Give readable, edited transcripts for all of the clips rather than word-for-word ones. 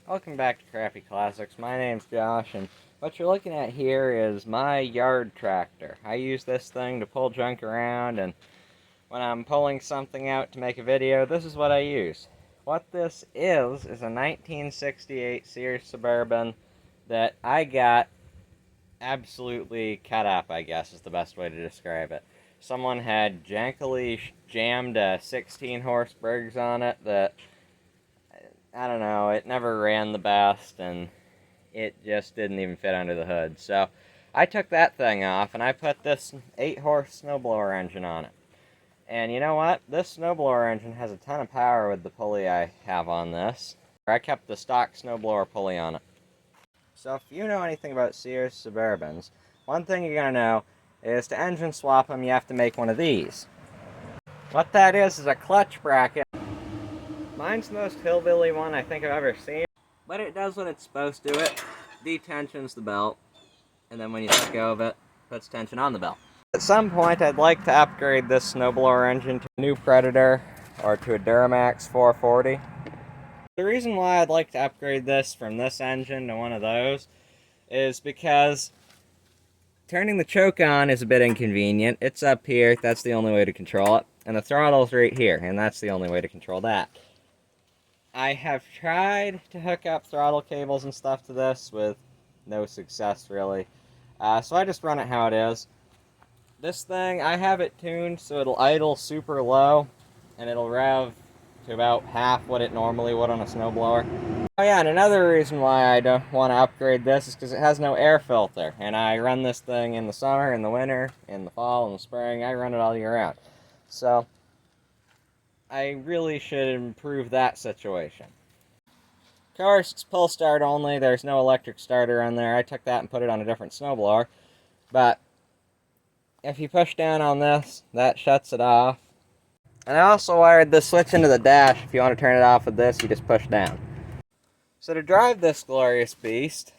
Welcome back to Crappy Classics. My name's Josh, and what you're looking at here is my yard tractor. I use this thing to pull junk around, and when I'm pulling something out to make a video, this is what I use. What this is a 1968 Sears Suburban that I got absolutely cut up, I guess is the best way to describe it. Someone had jankily jammed a 16 horse Briggs on it that, I don't know, it never ran the best, and it just didn't even fit under the hood. So I took that thing off, and I put this 8-horse snowblower engine on it. And you know what? This snowblower engine has a ton of power with the pulley I have on this. I kept the stock snowblower pulley on it. So if you know anything about Sears Suburbans, one thing you're going to know is to engine swap them, you have to make one of these. What that is a clutch bracket. Mine's the most hillbilly one I think I've ever seen, but it does what it's supposed to. It detensions the belt, and then when you let go of it, puts tension on the belt. At some point, I'd like to upgrade this snowblower engine to a new Predator or to a Duramax 440. The reason why I'd like to upgrade this from this engine to one of those is because turning the choke on is a bit inconvenient. It's up here, that's the only way to control it, and the throttle's right here, and that's the only way to control that. I have tried to hook up throttle cables and stuff to this with no success, really. So I just run it how it is. This thing, I have it tuned so it'll idle super low, and it'll rev to about half what it normally would on a snowblower. Oh yeah, and another reason why I don't want to upgrade this is because it has no air filter, and I run this thing in the summer, in the winter, in the fall, in the spring. I run it all year round. So I really should improve that situation. Of course, it's pull start only. There's no electric starter on there. I took that and put it on a different snowblower. But if you push down on this, that shuts it off. And I also wired this switch into the dash. If you want to turn it off with this, you just push down. So to drive this glorious beast,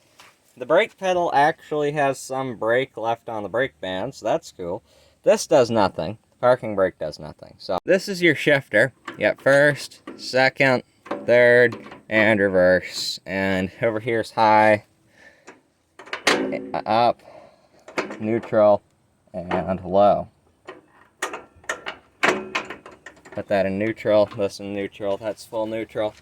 the brake pedal actually has some brake left on the brake band, so that's cool. This does nothing. Parking brake does nothing. So this is your shifter. You got first, second, third, and reverse. And over here is high, up, neutral, and low. Put that in neutral, this in neutral, that's full neutral.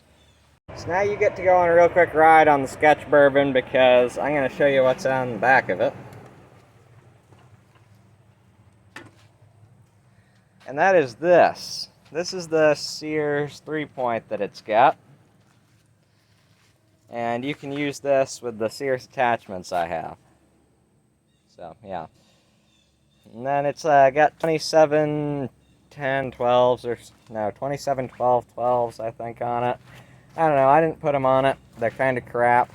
So now you get to go on a real quick ride on the sketchburban because I'm going to show you what's on the back of it. And that is this. This is the Sears 3-point that it's got. And you can use this with the Sears attachments I have. So, yeah. And then it's got 27 10 12s, or no, 27 12 12s I think on it. I don't know, I didn't put them on it. They're kind of crap.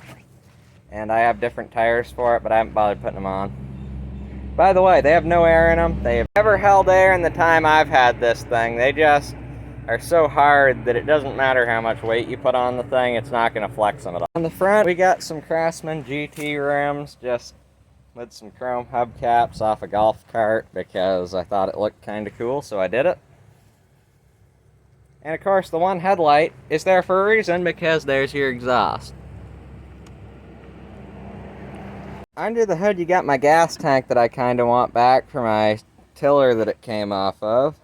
And I have different tires for it, but I haven't bothered putting them on. By the way, they have no air in them. They have never held air in the time I've had this thing. They just are so hard that it doesn't matter how much weight you put on the thing, it's not going to flex them at all. On the front, we got some Craftsman GT rims, just with some chrome hubcaps off a golf cart because I thought it looked kind of cool, so I did it. And of course, the one headlight is there for a reason, because there's your exhaust. Under the hood, you got my gas tank that I kind of want back for my tiller that it came off of.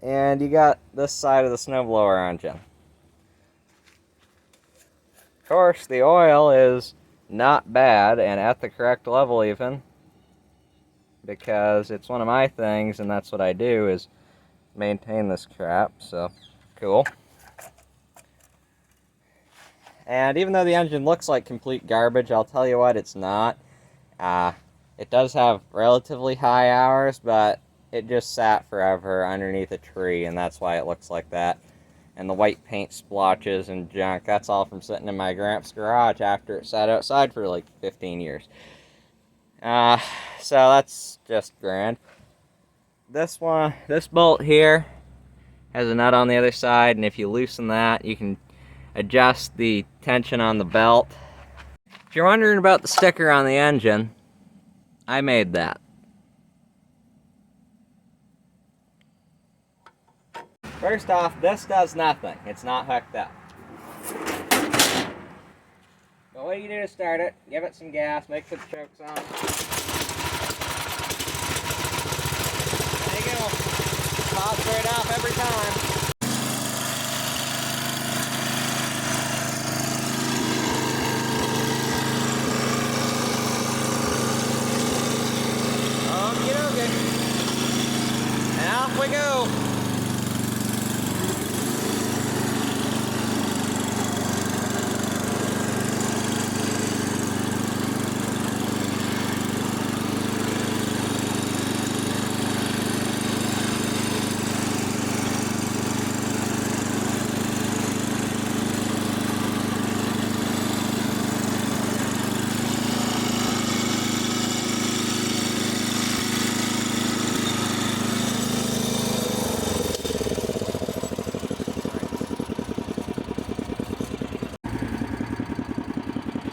And you got this side of the snowblower engine. Of course, the oil is not bad and at the correct level even, because it's one of my things and that's what I do, is maintain this crap, so cool. And even though the engine looks like complete garbage, I'll tell you what, it's not. It does have relatively high hours, but it just sat forever underneath a tree, and that's why it looks like that. And the white paint splotches and junk, that's all from sitting in my Gramps' garage after it sat outside for like 15 years. So that's just grand. This bolt here has a nut on the other side, and if you loosen that, you can adjust the tension on the belt. If you're wondering about the sticker on the engine, I made that. First off, this does nothing. It's not hooked up. what you do to start it, give it some gas, make sure the choke's on. There you go. Pops right off every time. And off we go.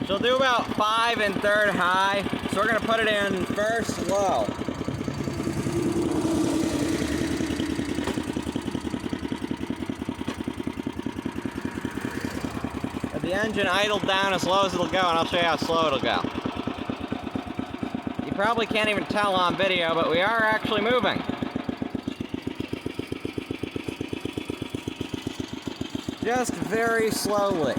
She'll do about 5 1/3 high, so we're going to put it in first low. Get the engine idled down as low as it'll go, and I'll show you how slow it'll go. You probably can't even tell on video, but we are actually moving. Just very slowly.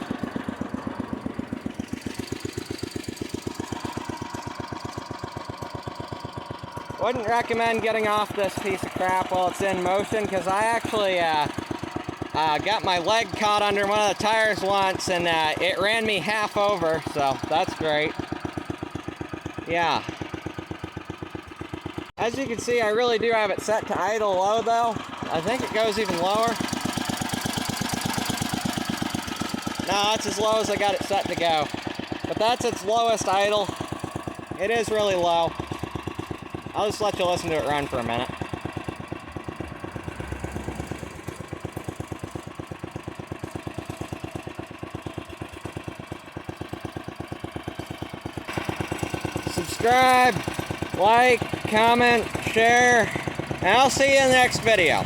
Wouldn't recommend getting off this piece of crap while it's in motion, because I actually got my leg caught under one of the tires once, and it ran me half over, so that's great. Yeah. As you can see, I really do have it set to idle low, though. I think it goes even lower. No, that's as low as I got it set to go. But that's its lowest idle. It is really low. I'll just let you listen to it run for a minute. Subscribe, like, comment, share, and I'll see you in the next video.